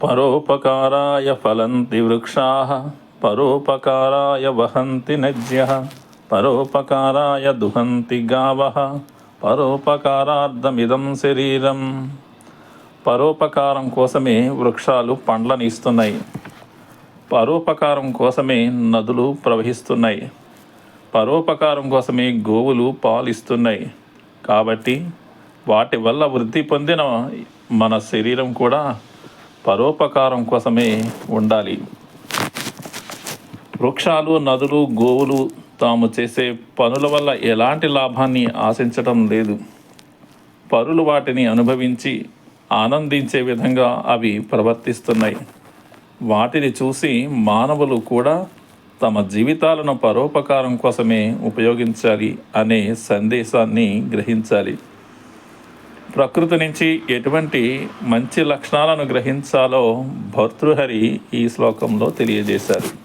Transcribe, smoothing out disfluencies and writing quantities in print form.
పరోపకారాయ ఫలంతి వృక్షాః పరోపకారాయ వహంతి నద్యః పరోపకారాయ దుహంతి గావః పరోపకారార్థమిదం శరీరం. పరోపకారం కోసమే వృక్షాలు పండ్లను ఇస్తున్నాయి. పరోపకారం కోసమే నదులు ప్రవహిస్తున్నాయి. పరోపకారం కోసమే గోవులు పాలిస్తున్నాయి. కాబట్టి వాటి వల్ల వృద్ధి పొందిన మన శరీరం కూడా పరోపకారం కోసమే ఉండాలి. వృక్షాలు, నదులు, గోవులు తాము చేసే పనుల వల్ల ఎలాంటి లాభాన్ని ఆశించటం లేదు. పరులు వాటిని అనుభవించి ఆనందించే విధంగా అవి ప్రవర్తిస్తున్నాయి. వాటిని చూసి మానవులు కూడా తమ జీవితాలను పరోపకారం కోసమే ఉపయోగించాలి అనే సందేశాన్ని గ్రహించాలి. ప్రకృతి నుంచి ఎటువంటి మంచి లక్షణాలను గ్రహించాలో భర్తృహరి ఈ శ్లోకంలో తెలియజేశారు.